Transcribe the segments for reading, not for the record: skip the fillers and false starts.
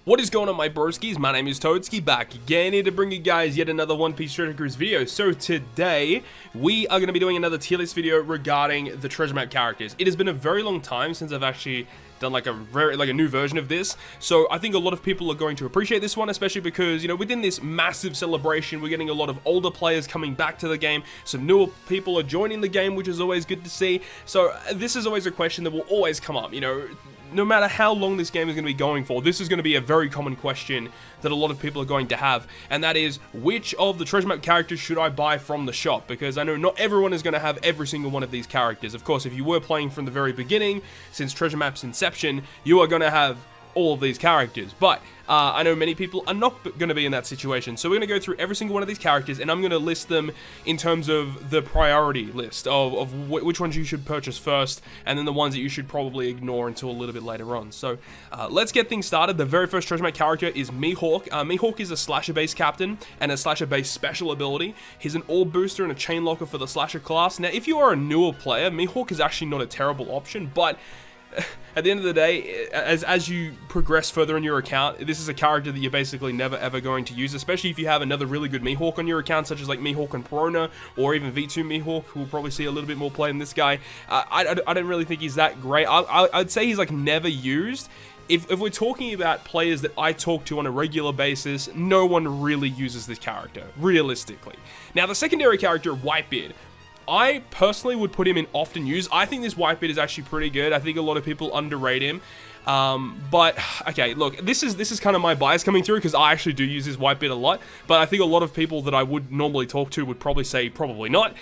What is going on, my broskies? My name is Toadskii, back again here to bring you guys yet another One Piece Treasure Cruise video. So today, we are going to be doing another tier list video regarding the treasure map characters. It has been a very long time since I've actually done like a new version of this, so I think a lot of people are going to appreciate this one, especially because, you know, within this massive celebration, we're getting a lot of older players coming back to the game, some newer people are joining the game, which is always good to see. So this is always a question that will always come up, you know, no matter how long this game is going to be going for. This is going to be a very common question that a lot of people are going to have, and that is, which of the treasure map characters should I buy from the shop? Because I know not everyone is going to have every single one of these characters. Of course, if you were playing from the very beginning, since treasure map's inception, you are going to have all of these characters, but I know many people are not going to be in that situation. So we're going to go through every single one of these characters, and I'm going to list them in terms of the priority list of which ones you should purchase first, and then the ones that you should probably ignore until a little bit later on. So let's get things started. The very first treasure map character is Mihawk. Mihawk is a slasher base captain and a slasher base special ability. He's an orb booster and a chain locker for the slasher class. Now, if you are a newer player, Mihawk is actually not a terrible option, but at the end of the day, as you progress further in your account, this is a character that you're basically never ever going to use, especially if you have another really good Mihawk on your account, such as like Mihawk and Perona, or even V2 Mihawk, who will probably see a little bit more play than this guy. I don't really think he's that great. I'd say he's like never used. If we're talking about players that I talk to on a regular basis, no one really uses this character, realistically. Now, the secondary character, Whitebeard, I personally would put him in often use. I think this Whitebeard is actually pretty good. I think a lot of people underrate him. But okay, look, this is kind of my bias coming through, because I actually do use this Whitebeard a lot, but I think a lot of people that I would normally talk to would probably say probably not.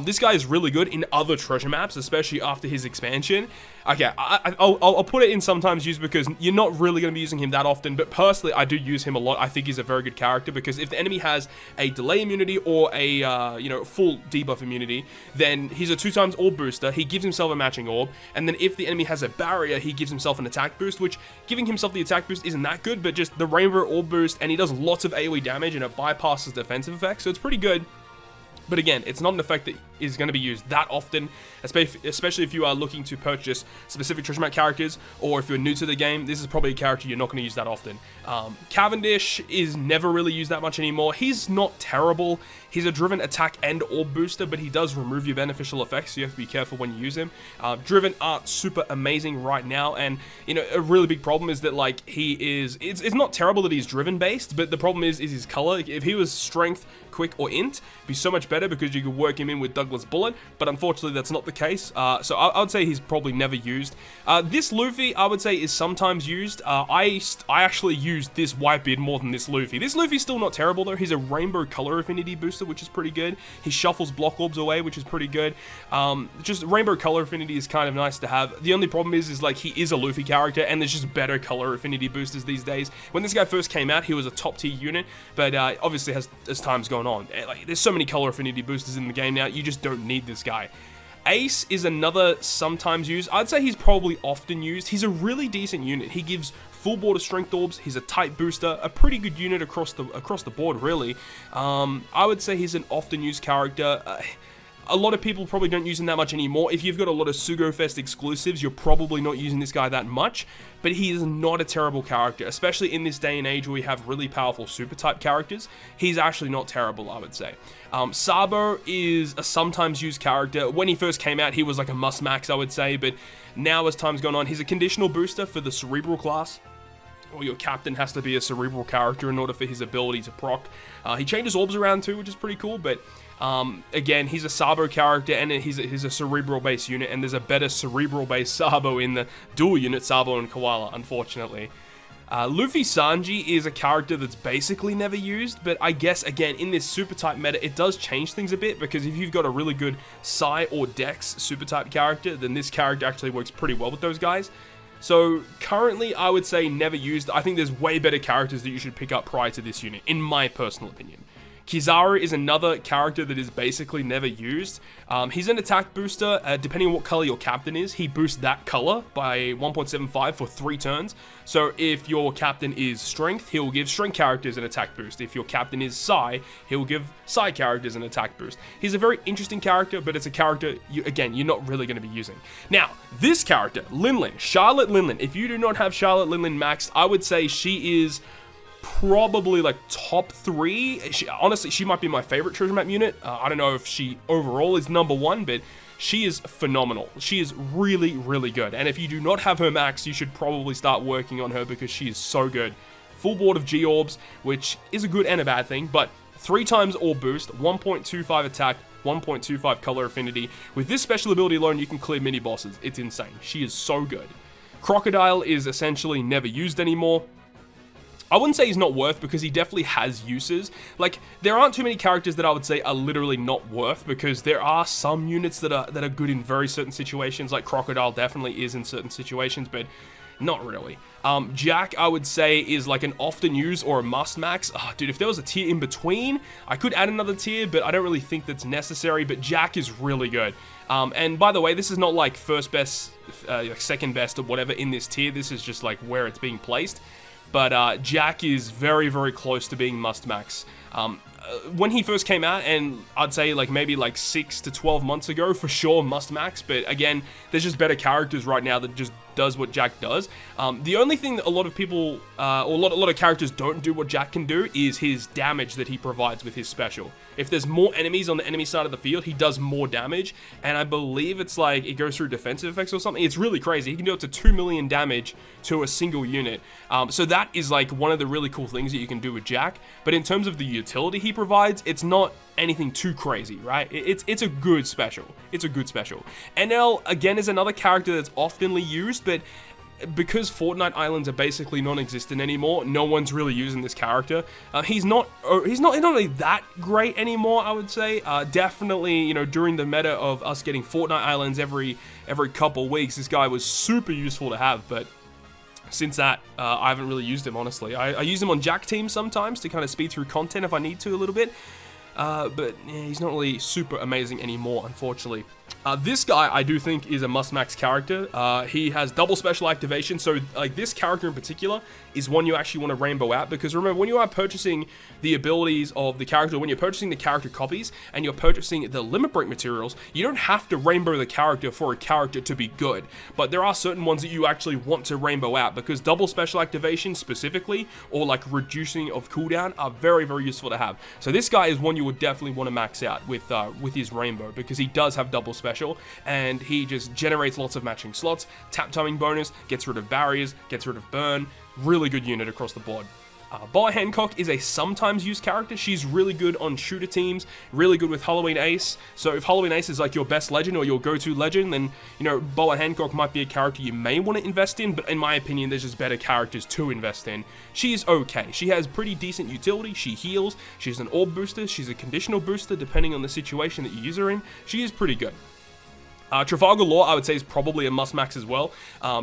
This guy is really good in other treasure maps, especially after his expansion. Okay, I'll put it in sometimes used, because you're not really going to be using him that often, but personally, I do use him a lot. I think he's a very good character, because if the enemy has a delay immunity or a, you know, full debuff immunity, then he's a 2x orb booster, he gives himself a matching orb, and then if the enemy has a barrier, he gives himself an attack boost, which giving himself the attack boost isn't that good, but just the rainbow orb boost, and he does lots of AoE damage, and it bypasses defensive effects, so it's pretty good. But again, it's not an effect that is going to be used that often, especially if you are looking to purchase specific treasure map characters, or if you're new to the game, this is probably a character you're not going to use that often. Cavendish is never really used that much anymore. He's not terrible. He's a driven attack and orb booster, but he does remove your beneficial effects, so you have to be careful when you use him. Driven aren't super amazing right now, and you know, a really big problem is that, like, it's not terrible that he's driven based, but the problem is his color. If he was strength, quick, or int, it'd be so much better, because you could work him in with Douglas Bullet, but unfortunately that's not the case. So I would say he's probably never used. This Luffy, I would say, is sometimes used. I actually used this Whitebeard more than this Luffy. This Luffy's still not terrible though. He's a rainbow color affinity booster, which is pretty good. He shuffles block orbs away, which is pretty good. Just rainbow color affinity is kind of nice to have. The only problem is like, he is a Luffy character, and there's just better color affinity boosters these days. When this guy first came out, he was a top tier unit, but obviously as time's gone on, like, there's so many color affinity boosters in the game now, you just don't need this guy. Ace is another sometimes used. I'd say he's probably often used. He's a really decent unit. He gives full border strength orbs. He's a tight booster, a pretty good unit across the board, really. I would say he's an often used character. A lot of people probably don't use him that much anymore. If you've got a lot of Sugofest exclusives, you're probably not using this guy that much, but he is not a terrible character, especially in this day and age where we have really powerful super type characters. He's actually not terrible, I would say. Sabo is a sometimes used character. When he first came out, he was like a must max, I would say, but now as time's gone on, he's a conditional booster for the cerebral class. Or your captain has to be a cerebral character in order for his ability to proc. He changes orbs around too, which is pretty cool, but again, he's a Sabo character, and he's a cerebral base unit, and there's a better cerebral base Sabo in the dual unit Sabo and Koala, unfortunately. Luffy Sanji is a character that's basically never used, but I guess, again, in this super type meta, it does change things a bit, because if you've got a really good Sai or Dex super type character, then this character actually works pretty well with those guys. So currently, I would say never used. I think there's way better characters that you should pick up prior to this unit, in my personal opinion. Kizaru is another character that is basically never used. He's an attack booster. Depending on what color your captain is, he boosts that color by 1.75 for 3 turns. So if your captain is Strength, he'll give Strength characters an attack boost. If your captain is Psi, he'll give Psi characters an attack boost. He's a very interesting character, but it's a character, you're not really going to be using. Now, this character, Linlin, Charlotte Linlin. If you do not have Charlotte Linlin maxed, I would say she is probably like top 3. Honestly, she might be my favorite treasure map unit. I don't know if she overall is number 1, but she is phenomenal. She is really, really good. And if you do not have her max, you should probably start working on her because she is so good. Full board of G-Orbs, which is a good and a bad thing, but 3 times Orb boost, 1.25 attack, 1.25 color affinity. With this special ability alone, you can clear mini bosses. It's insane. She is so good. Crocodile is essentially never used anymore. I wouldn't say he's not worth because he definitely has uses. Like, there aren't too many characters that I would say are literally not worth because there are some units that are good in very certain situations. Like Crocodile definitely is in certain situations, but not really. Jack, I would say, is like an often used or a must max. Oh, dude, if there was a tier in between, I could add another tier, but I don't really think that's necessary. But Jack is really good. And by the way, this is not like first best, like second best or whatever in this tier. This is just like where it's being placed. But Jack is very, very close to being must max. When he first came out, and I'd say like maybe like 6 to 12 months ago, for sure must max. But again, there's just better characters right now that just does what Jack does. The only thing that a lot of people, or a lot of characters don't do what Jack can do is his damage that he provides with his special. If there's more enemies on the enemy side of the field, he does more damage, and I believe it's like it goes through defensive effects or something. It's really crazy. He can do up to 2 million damage to a single unit. So that is like one of the really cool things that you can do with Jack. But in terms of the utility he provides, it's not anything too crazy, right? It's a good special. It's a good special. NL, again, is another character that's oftenly used, but because Fortnite Islands are basically non-existent anymore, no one's really using this character. He's not really that great anymore, I would say. Definitely, you know, during the meta of us getting Fortnite Islands every couple weeks, this guy was super useful to have, but since that, I haven't really used him, honestly. I use him on Jack teams sometimes to kind of speed through content if I need to a little bit. But yeah, he's not really super amazing anymore, unfortunately. This guy, I do think, is a must-max character. He has double special activation, so like this character in particular is one you actually want to rainbow out, because remember, when you are purchasing the abilities of the character, when you're purchasing the character copies, and you're purchasing the limit break materials, you don't have to rainbow the character for a character to be good, but there are certain ones that you actually want to rainbow out, because double special activation specifically, or like reducing of cooldown, are very, very useful to have. So this guy is one you would definitely want to max out with his rainbow, because he does have double special, and he just generates lots of matching slots, tap timing bonus, gets rid of barriers, gets rid of burn. Really good unit across the board. Boa Hancock is a sometimes used character. She's really good on shooter teams, really good with Halloween Ace. So if Halloween Ace is like your best legend or your go-to legend, then, you know, Boa Hancock might be a character you may want to invest in, but in my opinion, there's just better characters to invest in. She's okay. She has pretty decent utility. She heals. She's an orb booster. She's a conditional booster, depending on the situation that you use her in. She is pretty good. Trafalgar Law, I would say, is probably a must-max as well,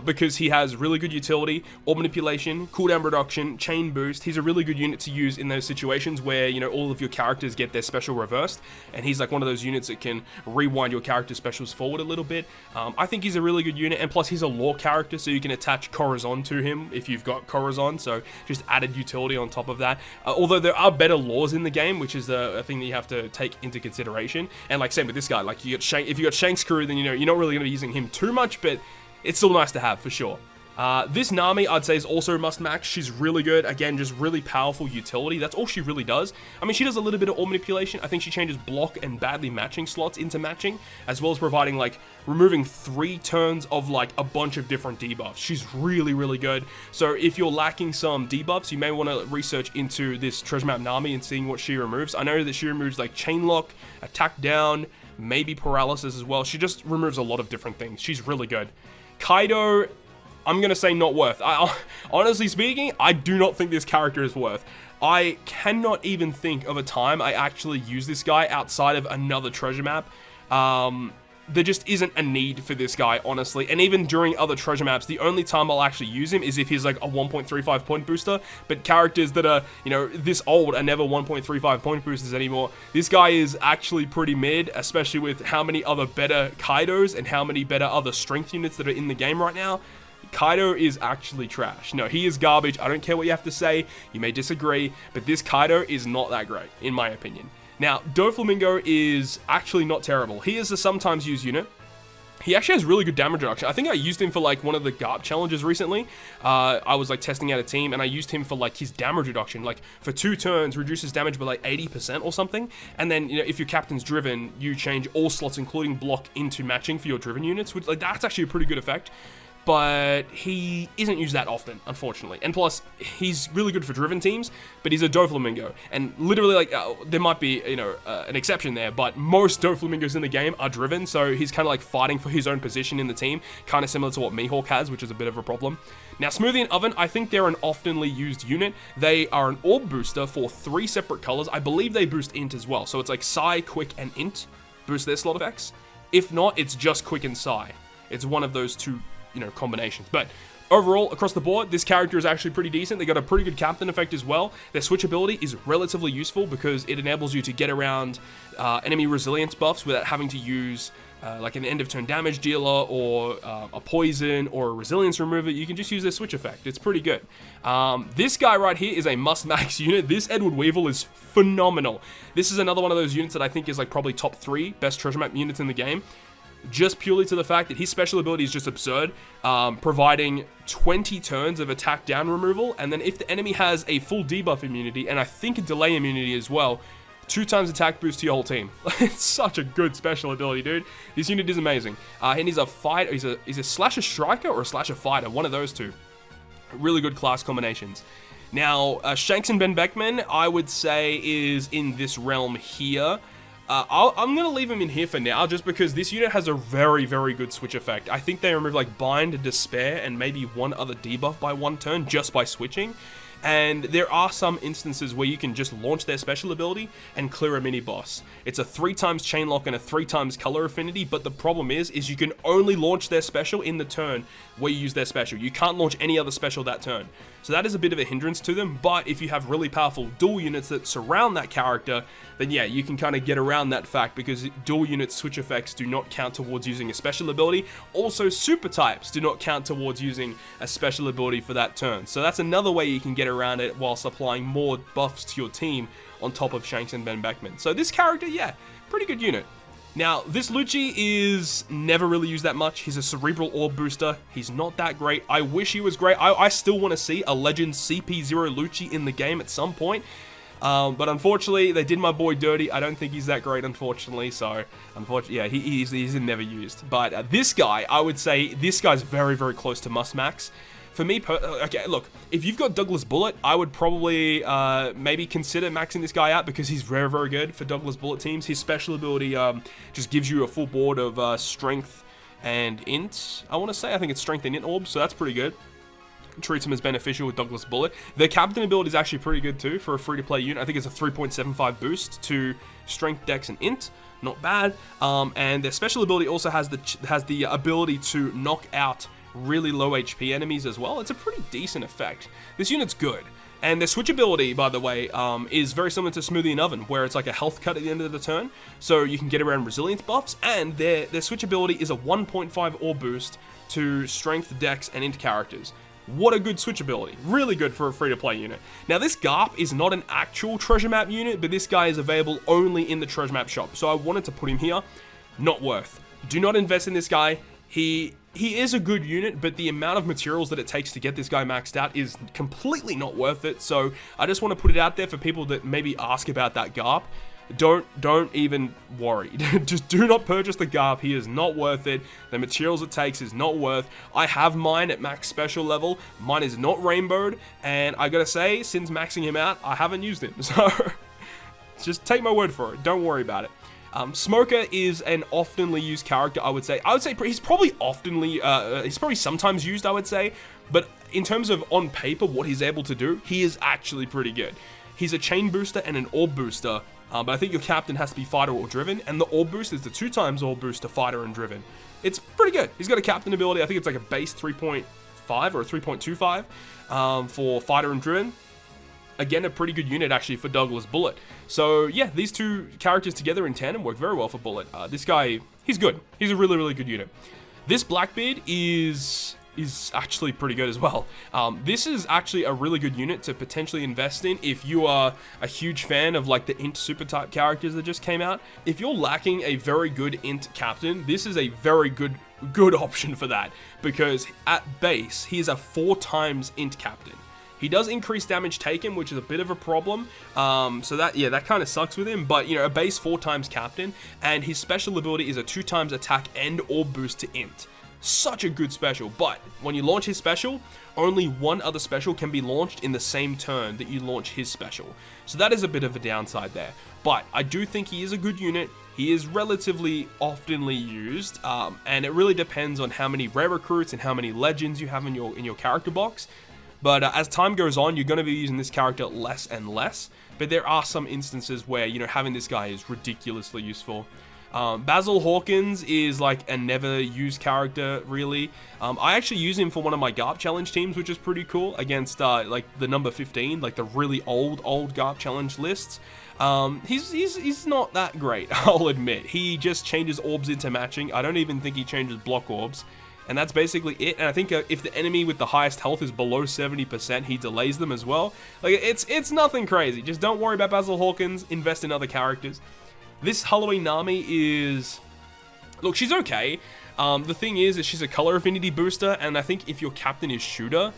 because he has really good utility, orb manipulation, cooldown reduction, chain boost. He's a really good unit to use in those situations where, you know, all of your characters get their special reversed, and he's like one of those units that can rewind your character specials forward a little bit. I think he's a really good unit, and plus he's a lore character, so you can attach Corazon to him if you've got Corazon, so just added utility on top of that. Although there are better laws in the game, which is a thing that you have to take into consideration, and like same with this guy, like you got if you got Shank's crew, then you know, you're not really going to be using him too much, but it's still nice to have for sure. This Nami, I'd say, is also a must-max. She's really good. Again, just really powerful utility. That's all she really does. I mean, she does a little bit of orb manipulation. I think she changes block and badly matching slots into matching, as well as providing, like, removing 3 turns of, like, a bunch of different debuffs. She's really, really good. So if you're lacking some debuffs, you may want to research into this treasure map Nami and seeing what she removes. I know that she removes, like, chain lock, attack down, maybe paralysis as well. She just removes a lot of different things. She's really good. Kaido, I'm going to say not worth. Honestly speaking, I do not think this character is worth. I cannot even think of a time I actually use this guy outside of another treasure map. there just isn't a need for this guy, honestly. And even during other treasure maps, the only time I'll actually use him is if he's like a 1.35 point booster. But characters that are, you know, this old are never 1.35 point boosters anymore. This guy is actually pretty mid, especially with how many other better Kaidos and how many better other strength units that are in the game right now. Kaido is actually trash. No, he is garbage. I don't care what you have to say. You may disagree, but this Kaido is not that great, in my opinion. Now, Doflamingo is actually not terrible. He is a sometimes used unit. He actually has really good damage reduction. I think I used him for like one of the GARP challenges recently. I was like testing out a team and I used him for like his damage reduction. Like for 2 turns, reduces damage by like 80% or something. And then, you know, if your captain's driven, you change all slots, including block, into matching for your driven units, which like that's actually a pretty good effect. But he isn't used that often, unfortunately. And plus, he's really good for driven teams, but he's a Doflamingo. And literally, like, there might be, you know, an exception there, but most Doflamingos in the game are driven, so he's kind of like fighting for his own position in the team, kind of similar to what Mihawk has, which is a bit of a problem. Now, Smoothie and Oven, I think they're an oftenly used unit. They are an orb booster for 3 separate colors. I believe they boost Int as well, so it's like Psi, Quick, and Int boost their slot effects. If not, it's just Quick and Psi. It's one of those 2, you know, combinations. But overall, across the board, this character is actually pretty decent. They got a pretty good captain effect as well. Their switchability is relatively useful because it enables you to get around enemy resilience buffs without having to use like an end of turn damage dealer or a poison or a resilience remover. You can just use their switch effect. It's pretty good. This guy right here is a must-max unit. This Edward Weevil is phenomenal. This is another one of those units that I think is like probably top 3 best treasure map units in the game. Just purely to the fact that his special ability is just absurd, providing 20 turns of attack down removal, and then if the enemy has a full debuff immunity, and I think a delay immunity as well, 2 times attack boost to your whole team. It's such a good special ability, dude. This unit is amazing. And he's a fighter, he's a slasher striker or a slasher fighter, one of those 2. Really good class combinations. Now, Shanks and Ben Beckman, I would say, is in this realm here. I'm going to leave him in here for now, just because this unit has a very, very good switch effect. I think they remove like Bind, Despair, and maybe one other debuff by 1 turn just by switching. And there are some instances where you can just launch their special ability and clear a mini boss. It's a 3 times chain lock and a 3 times color affinity, but the problem is you can only launch their special in the turn where you use their special. You can't launch any other special that turn. So that is a bit of a hindrance to them, but if you have really powerful dual units that surround that character, then yeah, you can kind of get around that fact because dual unit switch effects do not count towards using a special ability. Also, super types do not count towards using a special ability for that turn. So that's another way you can get around it whilst applying more buffs to your team on top of Shanks and Ben Beckman. So this character, yeah, pretty good unit. Now, this Lucci is never really used that much. He's a cerebral orb booster. He's not that great. I wish he was great. I still want to see a legend CP0 Lucci in the game at some point. But unfortunately, they did my boy dirty. I don't think he's that great, unfortunately. So, unfortunately, yeah, he's never used. But this guy, I would say this guy's very, very close to must max. For me, okay, look, if you've got Douglas Bullet, I would probably maybe consider maxing this guy out because he's very, very good for Douglas Bullet teams. His special ability just gives you a full board of strength and int, I want to say. I think it's strength and int orbs, so that's pretty good. Treats him as beneficial with Douglas Bullet. Their captain ability is actually pretty good too for a free-to-play unit. I think it's a 3.75 boost to strength, dex, and int. Not bad. And their special ability also has the ability to knock out really low HP enemies as well. It's a pretty decent effect. This unit's good. And their switch ability, by the way, is very similar to Smoothie and Oven, where it's like a health cut at the end of the turn, so you can get around resilience buffs, and their switch ability is a 1.5 orb boost to strength, dex, and int characters. What a good switch ability. Really good for a free-to-play unit. Now, this Garp is not an actual treasure map unit, but this guy is available only in the treasure map shop, so I wanted to put him here. Not worth. Do not invest in this guy. He is a good unit, but the amount of materials that it takes to get this guy maxed out is completely not worth it. So I just want to put it out there for people that maybe ask about that Garp. Don't even worry. Just do not purchase the Garp. He is not worth it. The materials it takes is not worth. I have mine at max special level. Mine is not rainbowed, and I gotta say, since maxing him out, I haven't used him. So just take my word for it. Don't worry about it. Smoker is an oftenly used character, I would say. He's probably he's probably sometimes used, I would say. But in terms of on paper, what he's able to do, he is actually pretty good. He's a chain booster and an orb booster But I think your captain has to be fighter or driven, and the orb boost is the 2 times orb boost to fighter and driven. It's pretty good. He's got a captain ability. I think it's like a base 3.5 or 3.25 for fighter and driven. Again, a pretty good unit actually for Douglas Bullet. So yeah, these 2 characters together in tandem work very well for Bullet. This guy, he's good. He's a really, really good unit. This Blackbeard is actually pretty good as well. This is actually a really good unit to potentially invest in if you are a huge fan of like the int super type characters that just came out. If you're lacking a very good int captain, this is a very good option for that, because at base he is a 4 times int captain. He does increase damage taken, which is a bit of a problem. So that kind of sucks with him. But, you know, a base 4 times captain, and his special ability is a 2 times attack and orb boost to int. Such a good special. But when you launch his special, only 1 other special can be launched in the same turn that you launch his special. So that is a bit of a downside there. But I do think he is a good unit. He is relatively oftenly used, and it really depends on how many rare recruits and how many legends you have in your character box. But as time goes on, you're going to be using this character less and less. But there are some instances where, you know, having this guy is ridiculously useful. Basil Hawkins is like a never used character, really. I actually use him for one of my GARP challenge teams, which is pretty cool, against like the number 15, like the really old GARP challenge lists. He's not that great, I'll admit. He just changes orbs into matching. I don't even think he changes block orbs. And that's basically it. And I think if the enemy with the highest health is below 70%, he delays them as well. Like, it's nothing crazy. Just don't worry about Basil Hawkins. Invest in other characters. This Halloween Nami is... Look, she's okay. The thing is she's a color affinity booster. And I think if your captain is shooter,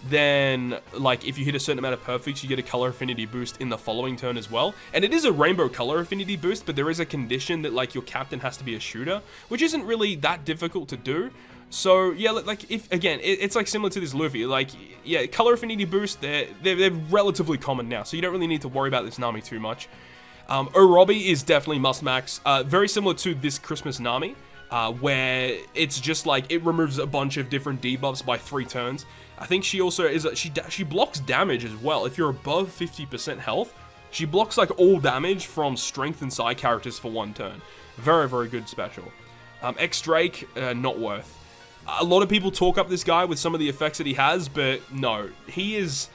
then, like, if you hit a certain amount of perfects, you get a color affinity boost in the following turn as well. And it is a rainbow color affinity boost, but there is a condition that, like, your captain has to be a shooter, which isn't really that difficult to do. So, yeah, like, if, again, it's like similar to this Luffy. Like, yeah, color affinity boost, they're relatively common now, so you don't really need to worry about this Nami too much. Orobi is definitely must max. Very similar to this Christmas Nami, where it's just like, it removes a bunch of different debuffs by 3 turns. I think she also is, she blocks damage as well. If you're above 50% health, she blocks like all damage from strength and side characters for 1 turn. Very, very good special. X-Drake, not worth. A lot of people talk up this guy with some of the effects that he has, but no, he is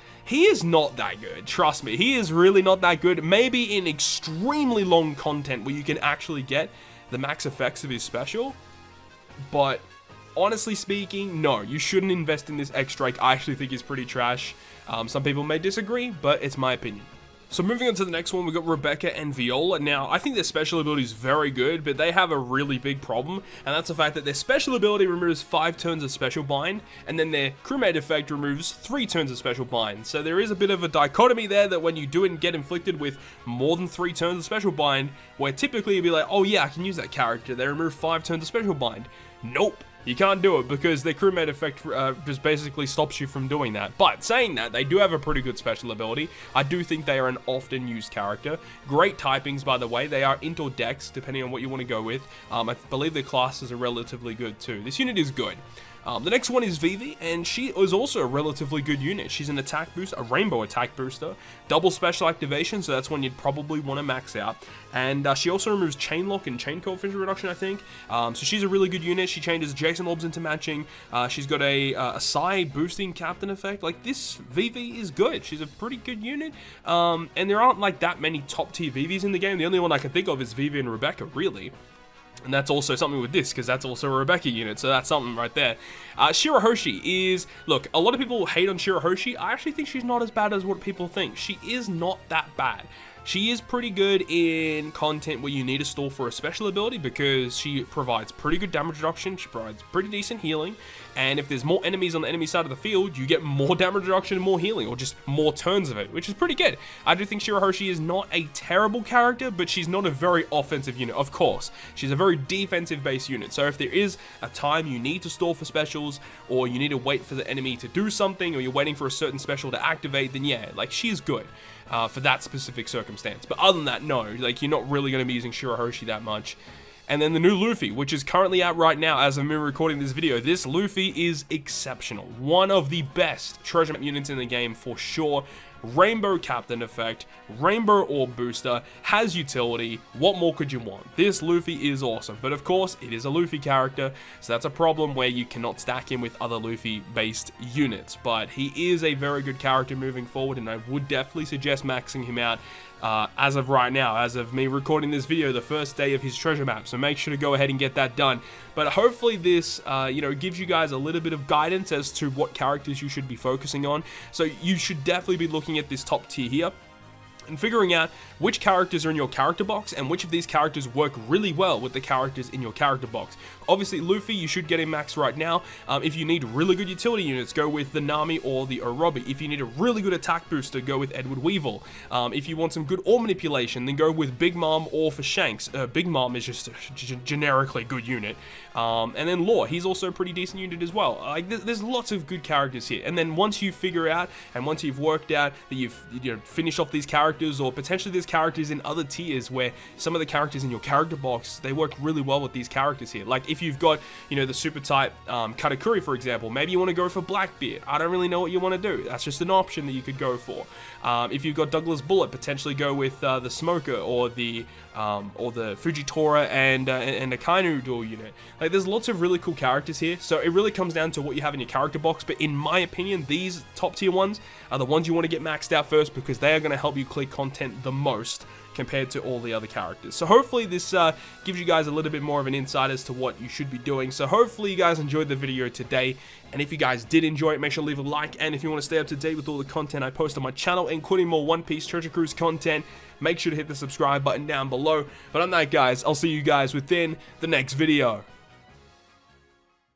not that good. Trust me, he is really not that good. Maybe in extremely long content where you can actually get the max effects of his special, but honestly speaking, no, you shouldn't invest in this X-Drake. I actually think he's pretty trash. Some people may disagree, but it's my opinion. So moving on to the next one, we've got Rebecca and Viola. Now, I think their special ability is very good, but they have a really big problem, and that's the fact that their special ability removes 5 turns of special bind, and then their crewmate effect removes 3 turns of special bind. So there is a bit of a dichotomy there that when you do get inflicted with more than 3 turns of special bind, where typically you'd be like, oh yeah, I can use that character, they remove 5 turns of special bind. Nope. You can't do it because their crewmate effect just basically stops you from doing that. But saying that, they do have a pretty good special ability. I do think they are an often used character. Great typings, by the way. They are int or dex, depending on what you want to go with. I believe their classes are relatively good too. This unit is good. The next one is Vivi, and she is also a relatively good unit. She's an attack boost, a rainbow attack booster, double special activation, so that's one you'd probably want to max out. And she also removes chain lock and chain coefficient reduction, I think. So she's a really good unit. She changes adjacent orbs into matching. She's got a side boosting captain effect. Like, this Vivi is good. She's a pretty good unit. And there aren't like that many top tier Vivis in the game. The only one I can think of is Vivi and Rebecca, really. And that's also something with this, because that's also a Rebecca unit, so that's something right there. Shirahoshi is... Look, a lot of people hate on Shirahoshi. I actually think she's not as bad as what people think. She is not that bad. She is pretty good in content where you need a stall for a special ability because she provides pretty good damage reduction, she provides pretty decent healing, and if there's more enemies on the enemy side of the field, you get more damage reduction and more healing, or just more turns of it, which is pretty good. I do think Shirahoshi is not a terrible character, but she's not a very offensive unit, of course. She's a very defensive-based unit, so if there is a time you need to stall for specials, or you need to wait for the enemy to do something, or you're waiting for a certain special to activate, then yeah, like, she's good. For that specific circumstance. But other than that, no, like, you're not really going to be using Shirahoshi that much. And then the new Luffy, which is currently out right now as I'm recording this video. This Luffy is exceptional. One of the best treasure map units in the game for sure. Rainbow Captain effect, Rainbow Orb booster, has utility. What more could you want? This Luffy is awesome, but of course it is a Luffy character, so that's a problem where you cannot stack him with other Luffy based units, but he is a very good character moving forward, and I would definitely suggest maxing him out as of right now, as of me recording this video, the first day of his treasure map, so make sure to go ahead and get that done. But hopefully this, gives you guys a little bit of guidance as to what characters you should be focusing on. So you should definitely be looking at this top tier here and figuring out which characters are in your character box and which of these characters work really well with the characters in your character box. Obviously, Luffy, you should get him max right now. If you need really good utility units, go with the Nami or the Orobi. If you need a really good attack booster, go with Edward Weevil. If you want some good ore manipulation, then go with Big Mom or for Shanks. Big Mom is just a generically good unit. And then Law, he's also a pretty decent unit as well. There's lots of good characters here. And then once you figure out, and once you've worked out that you've finished off these characters, or potentially there's characters in other tiers where some of the characters in your character box, they work really well with these characters here. Like if you've got, the super type Katakuri, for example, maybe you want to go for Blackbeard. I don't really know what you want to do. That's just an option that you could go for. If you've got Douglas Bullet, potentially go with the Smoker or the Fujitora and a Kainu dual unit. Like there's lots of really cool characters here, so it really comes down to what you have in your character box. But in my opinion, these top tier ones are the ones you want to get maxed out first, because they are going to help you clear content the most compared to all the other characters. So hopefully this gives you guys a little bit more of an insight as to what you should be doing. So hopefully you guys enjoyed the video today, and if you guys did enjoy it, make sure to leave a like, and if you want to stay up to date with all the content I post on my channel, including more One Piece Treasure Cruise content, make sure to hit the subscribe button down below. But on that, guys, I'll see you guys within the next video.